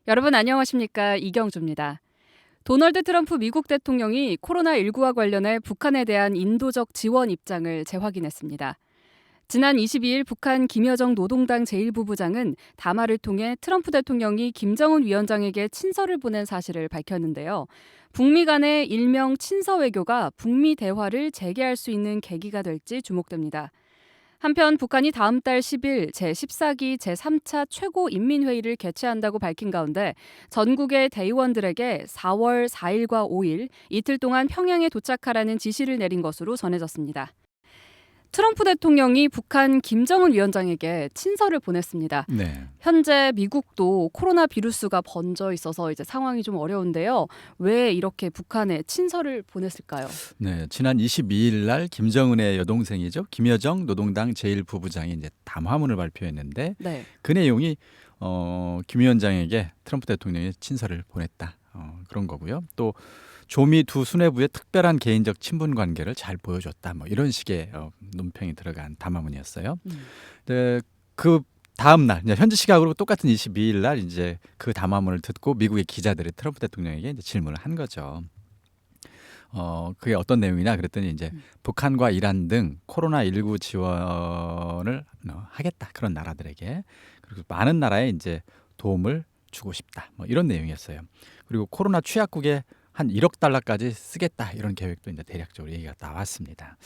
여러분 안녕하십니까? 이경주입니다. 도널드 트럼프 미국 대통령이 코로나19와 관련해 북한에 대한 인도적 지원 입장을 재확인했습니다. 지난 22일 북한 김여정 노동당 제1부부장은 담화를 통해 트럼프 대통령이 김정은 위원장에게 친서를 보낸 사실을 밝혔는데요. 북미 간의 일명 친서 외교가 북미 대화를 재개할 수 있는 계기가 될지 주목됩니다. 한편 북한이 다음 달 10일 제14기 제3차 최고인민회의를 개최한다고 밝힌 가운데 전국의 대의원들에게 4월 4일과 5일 이틀 동안 평양에 도착하라는 지시를 내린 것으로 전해졌습니다. 트럼프 대통령이 북한 김정은 위원장에게 친서를 보냈습니다. 네. 현재 미국도 코로나 비루스가 번져 있어서 이제 상황이 좀 어려운데요. 왜 이렇게 북한에 친서를 보냈을까요? 네. 지난 22일 날 김정은의 여동생이죠. 김여정 노동당 제1부부장이 이제 담화문을 발표했는데 네. 그 내용이 김 위원장에게 트럼프 대통령이 친서를 보냈다. 그런 거고요. 또 조미 두 수뇌부의 특별한 개인적 친분 관계를 잘 보여줬다. 뭐 이런 식의 논평이 들어간 담화문이었어요. 네, 그 다음 날 현지 시각으로 똑같은 22일 날 이제 그 담화문을 듣고 미국의 기자들이 트럼프 대통령에게 이제 질문을 한 거죠. 그게 어떤 내용이냐 그랬더니 이제 북한과 이란 등 코로나19 지원을 하겠다. 그런 나라들에게. 그리고 많은 나라에 이제 도움을 주고 싶다. 뭐 이런 내용이었어요. 그리고 코로나 취약국에 한 1억 달러까지 쓰겠다. 이런 계획도 이제 대략적으로 얘기가 나왔습니다.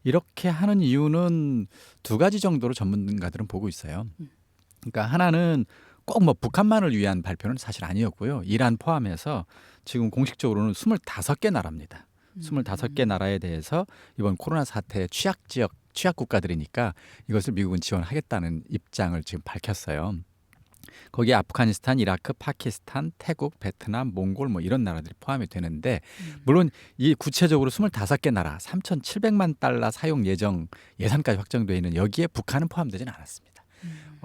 이렇게 하는 이유는 두 가지 정도로 전문가들은 보고 있어요. 그러니까 하나는 꼭 뭐 북한만을 위한 발표는 사실 아니었고요. 이란 포함해서 지금 공식적으로는 25개 나라입니다. 25개 나라에 대해서 이번 코로나 사태의 취약 지역, 취약 국가들이니까 이것을 미국은 지원하겠다는 입장을 지금 밝혔어요. 거기에 아프가니스탄, 이라크, 파키스탄, 태국, 베트남, 몽골 뭐 이런 나라들이 포함이 되는데 물론 이 구체적으로 25개 나라 3,700만 달러 사용 예산까지 확정되어 있는 여기에 북한은 포함되지는 않았습니다.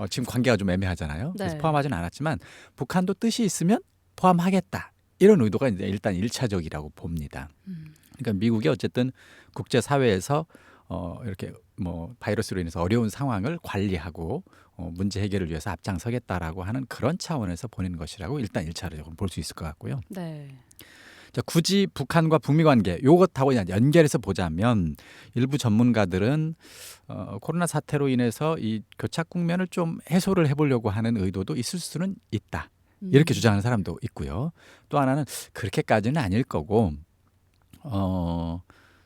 지금 관계가 좀 애매하잖아요. 그래서 네. 포함하지는 않았지만 북한도 뜻이 있으면 포함하겠다. 이런 의도가 이제 일단 1차적이라고 봅니다. 그러니까 미국이 어쨌든 국제 사회에서 이렇게 뭐 바이러스로 인해서 어려운 상황을 관리하고 문제 해결을 위해서 앞장서겠다라고 하는 그런 차원에서 보내는 것이라고 일단 1차적으로 볼 수 있을 것 같고요. 네. 자, 굳이 북한과 북미 관계 요것하고 연결해서 보자면 일부 전문가들은 코로나 사태로 인해서 이 교착 국면을 좀 해소를 해보려고 하는 의도도 있을 수는 있다. 이렇게 주장하는 사람도 있고요. 또 하나는 그렇게까지는 아닐 거고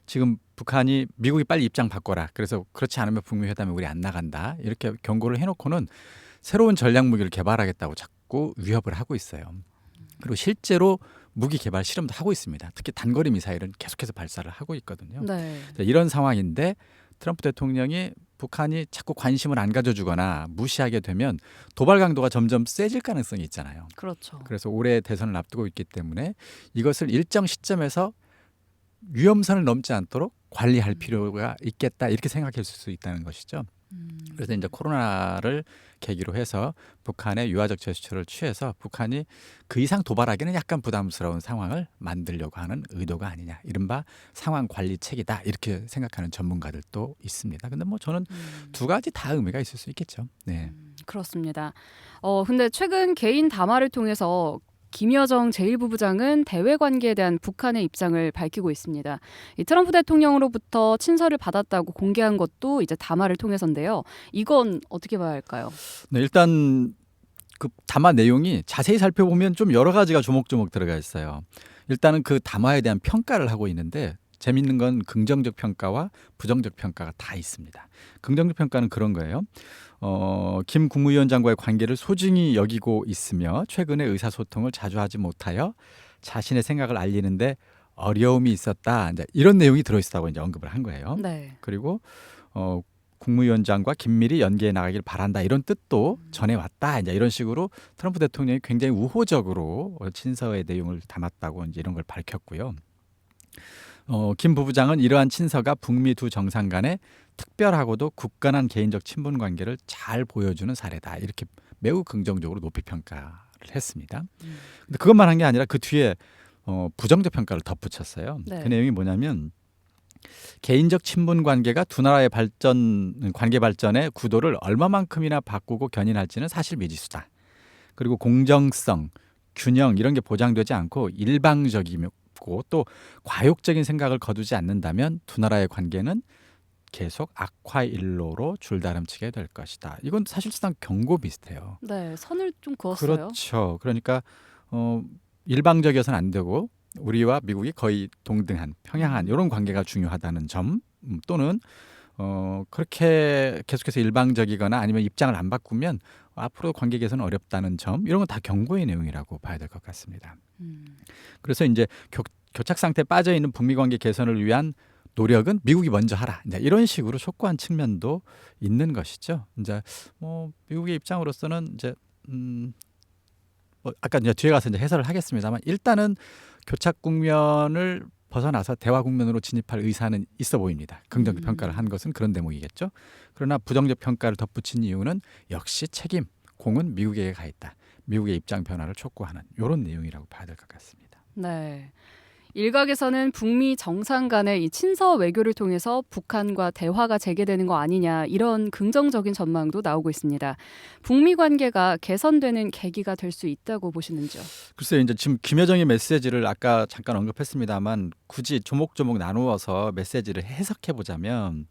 지금 북한이 미국이 빨리 입장 바꿔라. 그래서 그렇지 않으면 북미 회담에 우리 안 나간다. 이렇게 경고를 해놓고는 새로운 전략 무기를 개발하겠다고 자꾸 위협을 하고 있어요. 그리고 실제로 무기 개발 실험도 하고 있습니다. 특히 단거리 미사일은 계속해서 발사를 하고 있거든요. 네. 이런 상황인데 트럼프 대통령이 북한이 자꾸 관심을 안 가져주거나 무시하게 되면 도발 강도가 점점 세질 가능성이 있잖아요. 그렇죠. 그래서 올해 대선을 앞두고 있기 때문에 이것을 일정 시점에서 위험선을 넘지 않도록 관리할 필요가 있겠다 이렇게 생각할 수 있다는 것이죠. 그래서 이제 코로나를 계기로 해서 북한의 유화적 제스처를 취해서 북한이 그 이상 도발하기는 약간 부담스러운 상황을 만들려고 하는 의도가 아니냐. 이른바 상황 관리책이다. 이렇게 생각하는 전문가들도 있습니다. 근데 뭐 저는 두 가지 다 의미가 있을 수 있겠죠. 네. 그렇습니다. 근데 최근 개인 담화를 통해서 김여정 제1부부장은 대외 관계에 대한 북한의 입장을 밝히고 있습니다. 이 트럼프 대통령으로부터 친서를 받았다고 공개한 것도 이제 담화를 통해서인데요. 이건 어떻게 봐야 할까요? 네, 일단 그 담화 내용이 자세히 살펴보면 좀 여러 가지가 조목조목 들어가 있어요. 일단은 그 담화에 대한 평가를 하고 있는데 재밌는 건 긍정적 평가와 부정적 평가가 다 있습니다. 긍정적 평가는 그런 거예요. 김 국무위원장과의 관계를 소중히 여기고 있으며 최근에 의사소통을 자주 하지 못하여 자신의 생각을 알리는데 어려움이 있었다. 이제 이런 내용이 들어있다고 이제 언급을 한 거예요. 네. 그리고 국무위원장과 긴밀히 연계해 나가길 바란다 이런 뜻도 전해왔다. 이제 이런 식으로 트럼프 대통령이 굉장히 우호적으로 친서의 내용을 담았다고 이제 이런 걸 밝혔고요. 김 부부장은 이러한 친서가 북미 두 정상 간의 특별하고도 굳건한 개인적 친분 관계를 잘 보여주는 사례다. 이렇게 매우 긍정적으로 높이 평가를 했습니다. 근데 그것만 한 게 아니라 그 뒤에 부정적 평가를 덧붙였어요. 네. 그 내용이 뭐냐면 개인적 친분 관계가 두 나라의 관계 발전의 구도를 얼마만큼이나 바꾸고 견인할지는 사실 미지수다. 그리고 공정성, 균형 이런 게 보장되지 않고 일방적이고 또 과욕적인 생각을 거두지 않는다면 두 나라의 관계는 계속 악화의 일로로 줄다름치게 될 것이다. 이건 사실상 경고 비슷해요. 네, 선을 좀 그었어요. 그렇죠. 그러니까 일방적이어서는 안 되고 우리와 미국이 거의 동등한, 평행한 이런 관계가 중요하다는 점 또는 그렇게 계속해서 일방적이거나 아니면 입장을 안 바꾸면 앞으로 관계 개선은 어렵다는 점 이런 건 다 경고의 내용이라고 봐야 될 것 같습니다. 그래서 이제 교착 상태에 빠져 있는 북미 관계 개선을 위한 노력은 미국이 먼저 하라. 이제 이런 식으로 촉구한 측면도 있는 것이죠. 이제 미국의 입장으로서는 이제 아까 이제 뒤에 가서 이제 해설을 하겠습니다만 일단은 교착 국면을 벗어나서 대화 국면으로 진입할 의사는 있어 보입니다. 긍정적 평가를 한 것은 그런 대목이겠죠. 그러나 부정적 평가를 덧붙인 이유는 역시 책임, 공은 미국에게 가 있다. 미국의 입장 변화를 촉구하는 이런 내용이라고 봐야 될 것 같습니다. 네. 일각에서는 북미 정상 간의 이 친서 외교를 통해서 북한과 대화가 재개되는 거 아니냐 이런 긍정적인 전망도 나오고 있습니다. 북미 관계가 개선되는 계기가 될 수 있다고 보시는지요? 글쎄요, 이제 지금 김여정의 메시지를 아까 잠깐 언급했습니다만 굳이 조목조목 나누어서 메시지를 해석해 보자면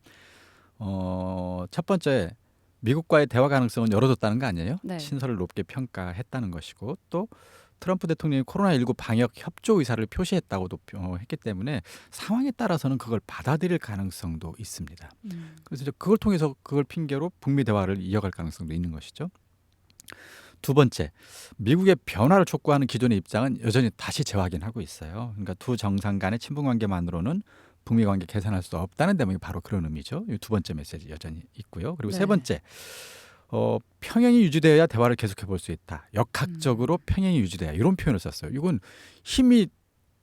첫 번째 미국과의 대화 가능성은 열어뒀다는 거 아니에요? 네. 친서를 높게 평가했다는 것이고 또 트럼프 대통령이 코로나19 방역 협조 의사를 표시했다고도 했기 때문에 상황에 따라서는 그걸 받아들일 가능성도 있습니다. 그래서 이제 그걸 통해서 그걸 핑계로 북미 대화를 이어갈 가능성도 있는 것이죠. 두 번째, 미국의 변화를 촉구하는 기존의 입장은 여전히 다시 재확인하고 있어요. 그러니까 두 정상 간의 친분 관계만으로는 북미 관계 개선할 수 없다는 대목이 바로 그런 의미죠. 이 두 번째 메시지 여전히 있고요. 그리고 세 번째, 평행이 유지되어야 대화를 계속해 볼 수 있다. 역학적으로 평행이 유지돼야 이런 표현을 썼어요. 이건 힘이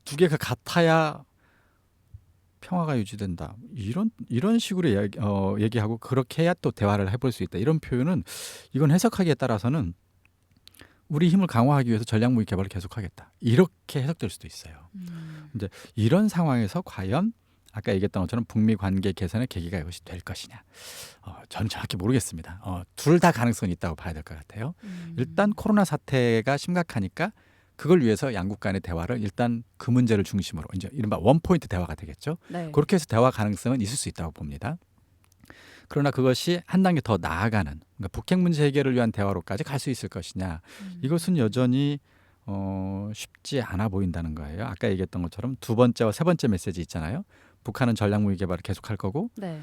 두 개가 같아야 평화가 유지된다. 이런 식으로 얘기하고 그렇게 해야 또 대화를 해볼 수 있다. 이런 표현은 이건 해석하기에 따라서는 우리 힘을 강화하기 위해서 전략무기 개발을 계속하겠다. 이렇게 해석될 수도 있어요. 이제 이런 상황에서 과연 아까 얘기했던 것처럼 북미 관계 개선의 계기가 이것이 될 것이냐. 저는 정확히 모르겠습니다. 둘 다 가능성이 있다고 봐야 될 것 같아요. 일단 코로나 사태가 심각하니까 그걸 위해서 양국 간의 대화를 일단 그 문제를 중심으로 이제 이른바 원포인트 대화가 되겠죠. 네. 그렇게 해서 대화 가능성은 있을 수 있다고 봅니다. 그러나 그것이 한 단계 더 나아가는 그러니까 북핵 문제 해결을 위한 대화로까지 갈 수 있을 것이냐. 이것은 여전히 쉽지 않아 보인다는 거예요. 아까 얘기했던 것처럼 두 번째와 세 번째 메시지 있잖아요. 북한은 전략무기 개발을 계속할 거고 네.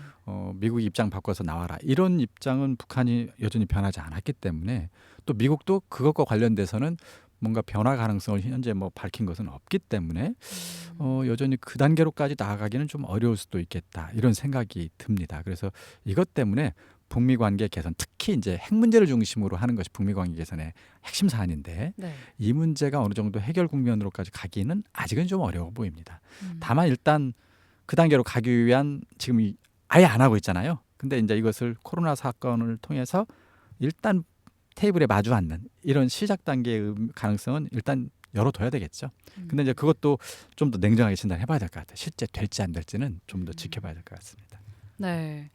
미국 입장 바꿔서 나와라. 이런 입장은 북한이 여전히 변하지 않았기 때문에 또 미국도 그것과 관련돼서는 뭔가 변화 가능성을 현재 밝힌 것은 없기 때문에 여전히 그 단계로까지 나아가기는 좀 어려울 수도 있겠다. 이런 생각이 듭니다. 그래서 이것 때문에 북미 관계 개선, 특히 이제 핵 문제를 중심으로 하는 것이 북미 관계 개선의 핵심 사안인데 네. 이 문제가 어느 정도 해결 국면으로까지 가기는 아직은 좀 어려워 보입니다. 다만 일단 그 단계로 가기 위한 지금 아예 안 하고 있잖아요. 근데 이제 이것을 코로나 사건을 통해서 일단 테이블에 마주 앉는 이런 시작 단계의 가능성은 일단 열어둬야 되겠죠. 근데 이제 그것도 좀 더 냉정하게 진단해봐야 될 것 같아요. 실제 될지 안 될지는 좀 더 지켜봐야 될 것 같습니다. 네.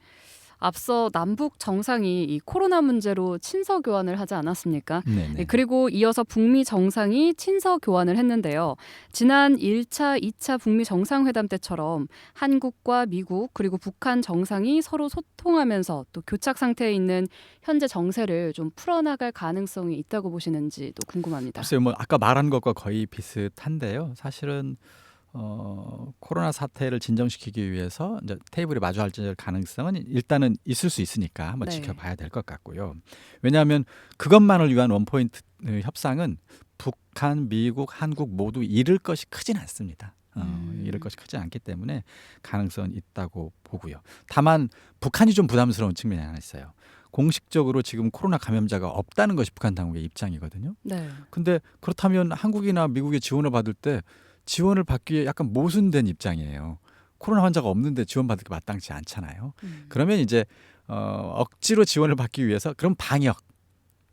앞서 남북 정상이 이 코로나 문제로 친서 교환을 하지 않았습니까? 네네. 그리고 이어서 북미 정상이 친서 교환을 했는데요. 지난 1차, 2차 북미 정상회담 때처럼 한국과 미국 그리고 북한 정상이 서로 소통하면서 또 교착 상태에 있는 현재 정세를 좀 풀어나갈 가능성이 있다고 보시는지도 궁금합니다. 글쎄요, 아까 말한 것과 거의 비슷한데요. 사실은 코로나 사태를 진정시키기 위해서 이제 테이블에 마주 앉을 가능성은 일단은 있을 수 있으니까 한번 네. 지켜봐야 될 것 같고요. 왜냐하면 그것만을 위한 원포인트 협상은 북한, 미국, 한국 모두 잃을 것이 크진 않습니다. 잃을 것이 크지 않기 때문에 가능성은 있다고 보고요. 다만 북한이 좀 부담스러운 측면이 하나 있어요. 공식적으로 지금 코로나 감염자가 없다는 것이 북한 당국의 입장이거든요. 네. 근데 그렇다면 한국이나 미국의 지원을 받을 때 지원을 받기 위해 약간 모순된 입장이에요. 코로나 환자가 없는데 지원받을 게 마땅치 않잖아요. 그러면 이제 억지로 지원을 받기 위해서 그럼 방역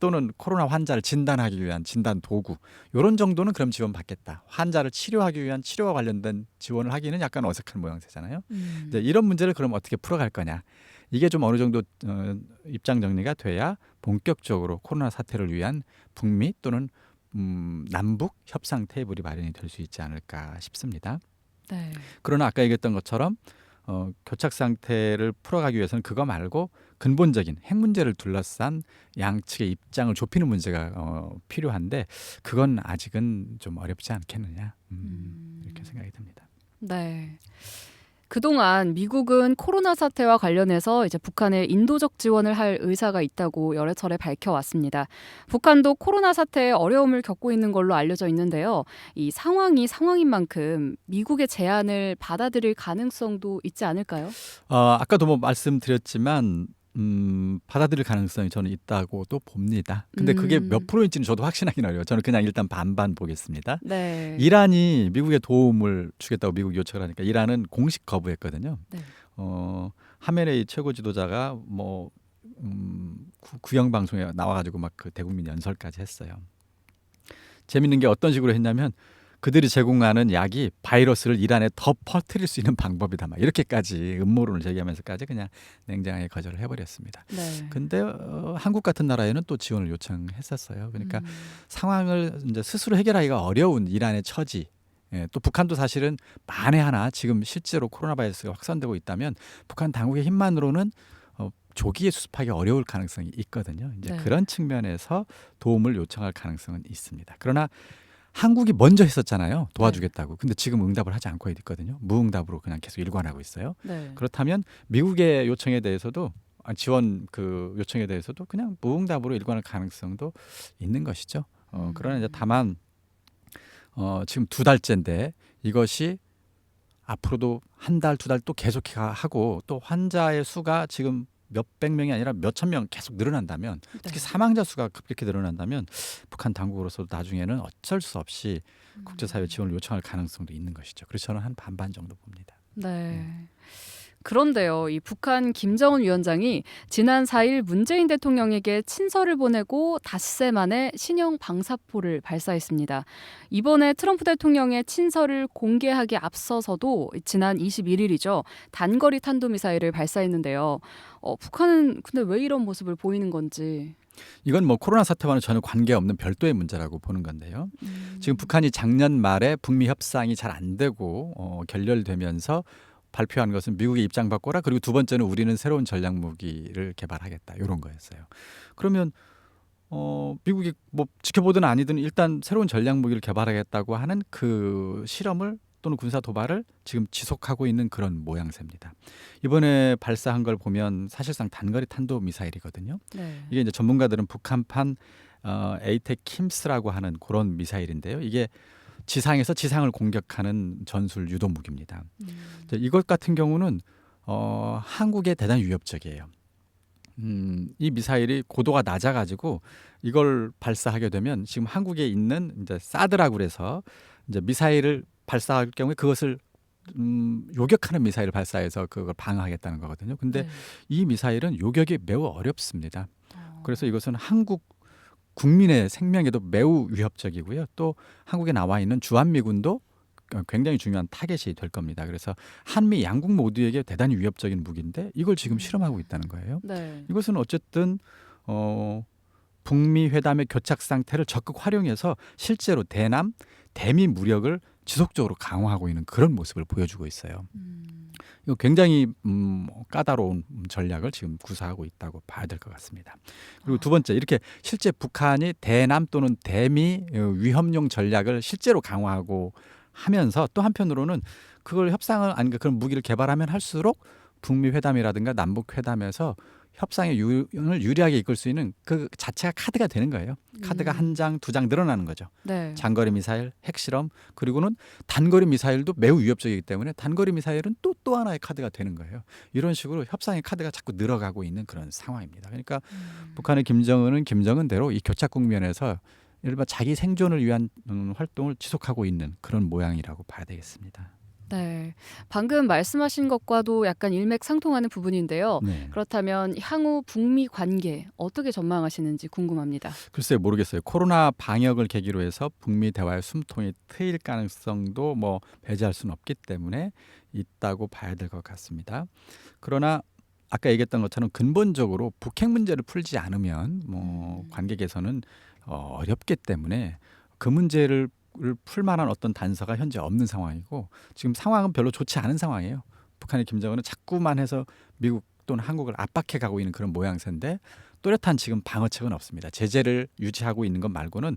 또는 코로나 환자를 진단하기 위한 진단 도구 이런 정도는 그럼 지원받겠다. 환자를 치료하기 위한 치료와 관련된 지원을 하기는 약간 어색한 모양새잖아요. 이제 이런 문제를 그럼 어떻게 풀어갈 거냐. 이게 좀 어느 정도 입장 정리가 돼야 본격적으로 코로나 사태를 위한 북미 또는 남북 협상 테이블이 마련이 될 수 있지 않을까 싶습니다. 네. 그러나 아까 얘기했던 것처럼 교착 상태를 풀어가기 위해서는 그거 말고 근본적인 핵 문제를 둘러싼 양측의 입장을 좁히는 문제가 필요한데 그건 아직은 좀 어렵지 않겠느냐 이렇게 생각이 듭니다. 네. 그동안 미국은 코로나 사태와 관련해서 이제 북한에 인도적 지원을 할 의사가 있다고 여러 차례 밝혀왔습니다. 북한도 코로나 사태에 어려움을 겪고 있는 걸로 알려져 있는데요. 이 상황이 상황인 만큼 미국의 제안을 받아들일 가능성도 있지 않을까요? 아까도 뭐 말씀드렸지만 받아들일 가능성이 저는 있다고 또 봅니다. 근데 그게 몇 프로인지는 저도 확신하기는 어려워요. 저는 그냥 일단 반반 보겠습니다. 네. 이란이 미국에 도움을 주겠다고 미국 요청을 하니까 이란은 공식 거부했거든요. 네. 하메네이 최고 지도자가 뭐 구형 방송에 나와가지고 막 그 대국민 연설까지 했어요. 재밌는 게 어떤 식으로 했냐면 그들이 제공하는 약이 바이러스를 이란에 더 퍼뜨릴 수 있는 방법이다. 막 이렇게까지 음모론을 제기하면서까지 그냥 냉정하게 거절을 해버렸습니다. 네. 근데 한국 같은 나라에는 또 지원을 요청했었어요. 그러니까 상황을 이제 스스로 해결하기가 어려운 이란의 처지. 예, 또 북한도 사실은 만에 하나 지금 실제로 코로나 바이러스가 확산되고 있다면 북한 당국의 힘만으로는 조기에 수습하기 어려울 가능성이 있거든요. 이제 네. 그런 측면에서 도움을 요청할 가능성은 있습니다. 그러나 한국이 먼저 했었잖아요. 도와주겠다고. 근데 지금 응답을 하지 않고 있거든요. 무응답으로 그냥 계속 일관하고 있어요. 네. 그렇다면 미국의 요청에 대해서도 지원 그 요청에 대해서도 그냥 무응답으로 일관할 가능성도 있는 것이죠. 그러나 이제 다만 지금 2달째인데 이것이 앞으로도 한 달, 2달 또 계속 하고 또 환자의 수가 지금 몇백 명이 아니라 몇천 명 계속 늘어난다면 특히 사망자 수가 급격히 늘어난다면 북한 당국으로서도 나중에는 어쩔 수 없이 국제사회 지원을 요청할 가능성도 있는 것이죠. 그래서 저는 한 반반 정도 봅니다. 네. 그런데요, 이 북한 김정은 위원장이 지난 4일 문재인 대통령에게 친서를 보내고 닷새 만에 신형 방사포를 발사했습니다. 이번에 트럼프 대통령의 친서를 공개하기 앞서서도 지난 21일이죠. 단거리 탄도미사일을 발사했는데요. 북한은 근데 왜 이런 모습을 보이는 건지. 이건 뭐 코로나 사태와는 전혀 관계없는 별도의 문제라고 보는 건데요. 지금 북한이 작년 말에 북미 협상이 잘 안 되고 결렬되면서 발표한 것은 미국의 입장 바꿔라. 그리고 두 번째는 우리는 새로운 전략 무기를 개발하겠다. 이런 거였어요. 그러면 미국이 뭐 지켜보든 아니든 일단 새로운 전략 무기를 개발하겠다고 하는 그 실험을 또는 군사 도발을 지금 지속하고 있는 그런 모양새입니다. 이번에 발사한 걸 보면 사실상 단거리 탄도 미사일이거든요. 네. 이게 이제 전문가들은 북한판 에이텍 킴스라고 하는 그런 미사일인데요. 이게 지상에서 지상을 공격하는 전술 유도 무기입니다. 이것 같은 경우는 한국에 대단히 위협적이에요. 이 미사일이 고도가 낮아가지고 이걸 발사하게 되면 지금 한국에 있는 이제 사드라고 그래서 이제 미사일을 발사할 경우에 그것을 요격하는 미사일을 발사해서 그걸 방어하겠다는 거거든요. 근데 네. 이 미사일은 요격이 매우 어렵습니다. 그래서 이것은 한국 국민의 생명에도 매우 위협적이고요. 또 한국에 나와 있는 주한미군도 굉장히 중요한 타겟이 될 겁니다. 그래서 한미 양국 모두에게 대단히 위협적인 무기인데 이걸 지금 실험하고 있다는 거예요. 네. 이것은 어쨌든 북미 회담의 교착 상태를 적극 활용해서 실제로 대남, 대미 무력을 지속적으로 강화하고 있는 그런 모습을 보여주고 있어요. 이거 굉장히 까다로운 전략을 지금 구사하고 있다고 봐야 될 것 같습니다. 그리고 두 번째, 이렇게 실제 북한이 대남 또는 대미 위협용 전략을 실제로 강화하고 하면서 또 한편으로는 그걸 협상을 아니 그런 무기를 개발하면 할수록 북미 회담이라든가 남북 회담에서 협상의 유형을 유리하게 이끌 수 있는 그 자체가 카드가 되는 거예요. 카드가 한 장, 두 장 늘어나는 거죠. 네. 장거리 미사일, 핵실험, 그리고는 단거리 미사일도 매우 위협적이기 때문에 단거리 미사일은 또 하나의 카드가 되는 거예요. 이런 식으로 협상의 카드가 자꾸 늘어가고 있는 그런 상황입니다. 그러니까 북한의 김정은은 김정은대로 이 교착 국면에서 일반 자기 생존을 위한 활동을 지속하고 있는 그런 모양이라고 봐야 되겠습니다. 네. 방금 말씀하신 것과도 약간 일맥상통하는 부분인데요. 네. 그렇다면 향후 북미 관계 어떻게 전망하시는지 궁금합니다. 글쎄요, 모르겠어요. 코로나 방역을 계기로 해서 북미 대화의 숨통이 트일 가능성도 뭐 배제할 수는 없기 때문에 있다고 봐야 될 것 같습니다. 그러나 아까 얘기했던 것처럼 근본적으로 북핵 문제를 풀지 않으면 뭐 음. 관계 개선은 어렵기 때문에 그 문제를 풀 만한 어떤 단서가 현재 없는 상황이고 지금 상황은 별로 좋지 않은 상황이에요. 북한의 김정은은 자꾸만 해서 미국 또는 한국을 압박해 가고 있는 그런 모양새인데 뚜렷한 지금 방어책은 없습니다. 제재를 유지하고 있는 것 말고는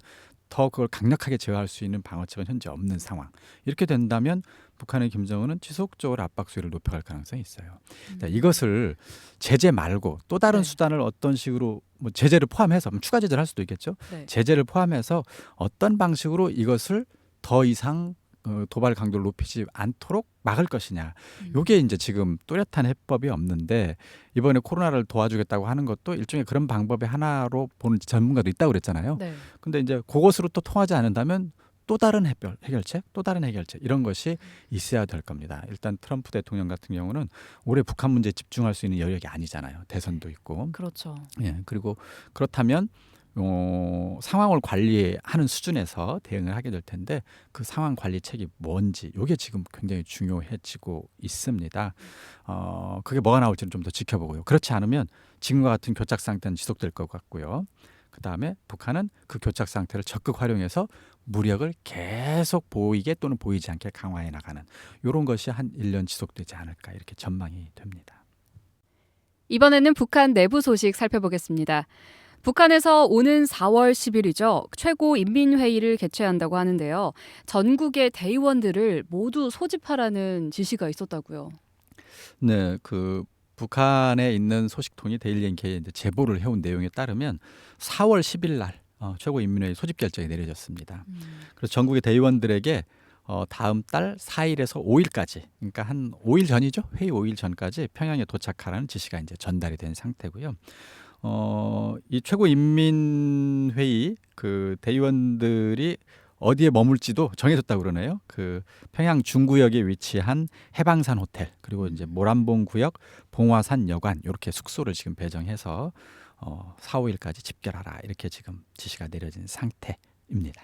더 그걸 강력하게 제어할 수 있는 방어책은 현재 없는 상황. 이렇게 된다면 북한의 김정은은 지속적으로 압박 수위를 높여갈 가능성이 있어요. 이것을 제재 말고 또 다른 네. 수단을 어떤 식으로 뭐 제재를 포함해서 추가 제재를 할 수도 있겠죠. 네. 제재를 포함해서 어떤 방식으로 이것을 더 이상 도발 강도를 높이지 않도록 막을 것이냐. 요게 이제 지금 뚜렷한 해법이 없는데 이번에 코로나를 도와주겠다고 하는 것도 일종의 그런 방법의 하나로 보는 전문가도 있다고 그랬잖아요. 네. 근데 이제 그것으로 또 통하지 않는다면 또 다른 해결책, 또 다른 해결책 이런 것이 있어야 될 겁니다. 일단 트럼프 대통령 같은 경우는 올해 북한 문제에 집중할 수 있는 여력이 아니잖아요. 대선도 있고. 그렇죠. 예, 그리고 그렇다면 상황을 관리하는 수준에서 대응을 하게 될 텐데 그 상황 관리책이 뭔지 이게 지금 굉장히 중요해지고 있습니다. 그게 뭐가 나올지는 좀 더 지켜보고요. 그렇지 않으면 지금과 같은 교착 상태는 지속될 것 같고요. 그 다음에 북한은 그 교착 상태를 적극 활용해서 무력을 계속 보이게 또는 보이지 않게 강화해 나가는 이런 것이 한 1년 지속되지 않을까 이렇게 전망이 됩니다. 이번에는 북한 내부 소식 살펴보겠습니다. 북한에서 오는 4월 10일이죠. 최고인민회의를 개최한다고 하는데요. 전국의 대의원들을 모두 소집하라는 지시가 있었다고요. 네, 그 북한에 있는 소식통이 데일리 NK에 이제 제보를 해온 내용에 따르면 4월 10일 날 최고인민회의 소집 결정이 내려졌습니다. 그래서 전국의 대의원들에게 다음 달 4일에서 5일까지, 그러니까 한 5일 전이죠. 회의 5일 전까지 평양에 도착하라는 지시가 이제 전달이 된 상태고요. 이 최고인민회의 그 대의원들이 어디에 머물지도 정해졌다고 그러네요. 그 평양 중구역에 위치한 해방산 호텔 그리고 이제 모란봉 구역 봉화산 여관 이렇게 숙소를 지금 배정해서 4, 5일까지 집결하라 이렇게 지금 지시가 내려진 상태입니다.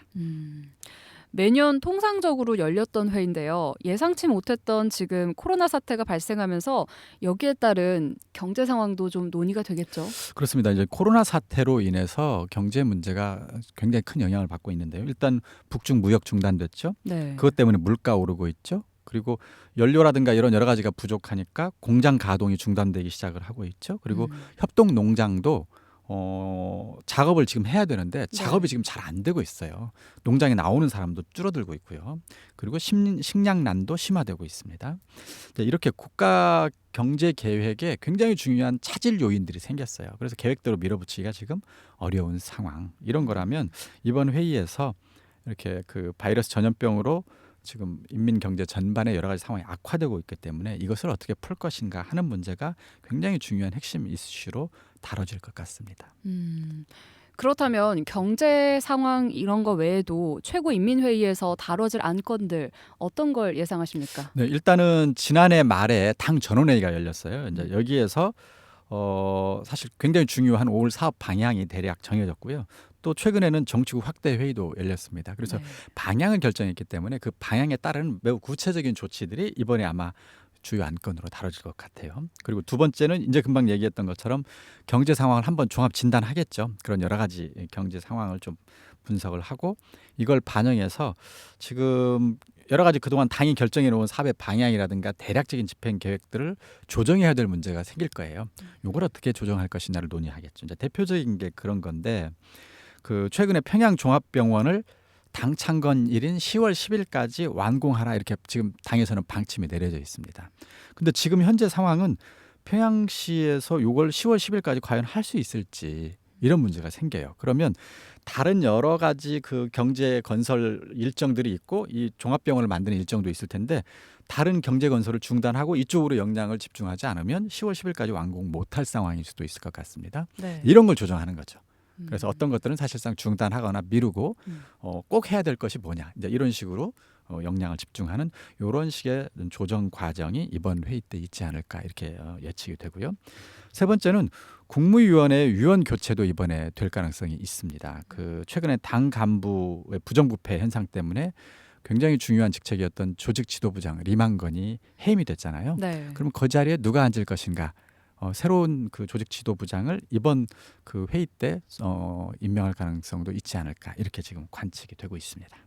매년 통상적으로 열렸던 회의인데요. 예상치 못했던 지금 코로나 사태가 발생하면서 여기에 따른 경제 상황도 좀 논의가 되겠죠. 그렇습니다. 이제 코로나 사태로 인해서 경제 문제가 굉장히 큰 영향을 받고 있는데요. 일단 북중 무역 중단됐죠. 네. 그것 때문에 물가 오르고 있죠. 그리고 연료라든가 이런 여러 가지가 부족하니까 공장 가동이 중단되기 시작을 하고 있죠. 그리고 협동 농장도 작업을 지금 해야 되는데 작업이 지금 잘 안 되고 있어요. 농장에 나오는 사람도 줄어들고 있고요. 그리고 식량난도 심화되고 있습니다. 이렇게 국가 경제 계획에 굉장히 중요한 차질 요인들이 생겼어요. 그래서 계획대로 밀어붙이기가 지금 어려운 상황. 이런 거라면 이번 회의에서 이렇게 그 바이러스 전염병으로 지금 인민 경제 전반의 여러 가지 상황이 악화되고 있기 때문에 이것을 어떻게 풀 것인가 하는 문제가 굉장히 중요한 핵심 이슈로 다뤄질 것 같습니다. 그렇다면 경제 상황 이런 거 외에도 최고인민회의에서 다뤄질 안건들 어떤 걸 예상하십니까? 네, 일단은 지난해 말에 당 전원회의가 열렸어요. 이제 여기에서 사실 굉장히 중요한 5월 사업 방향이 대략 정해졌고요. 또 최근에는 정치국 확대 회의도 열렸습니다. 그래서 방향을 결정했기 때문에 그 방향에 따른 매우 구체적인 조치들이 이번에 아마 주요 안건으로 다뤄질 것 같아요. 그리고 두 번째는 이제 금방 얘기했던 것처럼 경제 상황을 한번 종합 진단하겠죠. 그런 여러 가지 경제 상황을 좀 분석을 하고 이걸 반영해서 지금 여러 가지 그동안 당이 결정해 놓은 사업의 방향이라든가 대략적인 집행 계획들을 조정해야 될 문제가 생길 거예요. 이걸 어떻게 조정할 것이냐를 논의하겠죠. 이제 대표적인 게 그런 건데 그 최근에 평양 종합병원을 당 창건일인 10월 10일까지 완공하라 이렇게 지금 당에서는 방침이 내려져 있습니다. 근데 지금 현재 상황은 평양시에서 이걸 10월 10일까지 과연 할 수 있을지 이런 문제가 생겨요. 그러면 다른 여러 가지 그 경제 건설 일정들이 있고 이 종합병원을 만드는 일정도 있을 텐데 다른 경제 건설을 중단하고 이쪽으로 역량을 집중하지 않으면 10월 10일까지 완공 못할 상황일 수도 있을 것 같습니다. 이런 걸 조정하는 거죠. 그래서 어떤 것들은 사실상 중단하거나 미루고 꼭 해야 될 것이 뭐냐 이제 이런 식으로 역량을 집중하는 이런 식의 조정 과정이 이번 회의 때 있지 않을까 이렇게 예측이 되고요. 세 번째는 국무위원회 위원 교체도 이번에 될 가능성이 있습니다. 그 최근에 당 간부의 부정부패 현상 때문에 굉장히 중요한 직책이었던 조직 지도부장 리만건이 해임이 됐잖아요. 그럼 그 자리에 누가 앉을 것인가? 새로운 그 조직 지도부장을 이번 그 회의 때 임명할 가능성도 있지 않을까 이렇게 지금 관측이 되고 있습니다.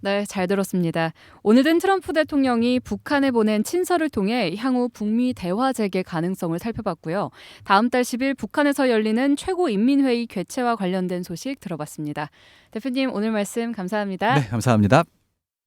네, 잘 들었습니다. 오늘은 트럼프 대통령이 북한에 보낸 친서를 통해 향후 북미 대화 재개 가능성을 살펴봤고요. 다음 달 10일 북한에서 열리는 최고인민회의 개최와 관련된 소식 들어봤습니다. 대표님 오늘 말씀 감사합니다. 네, 감사합니다.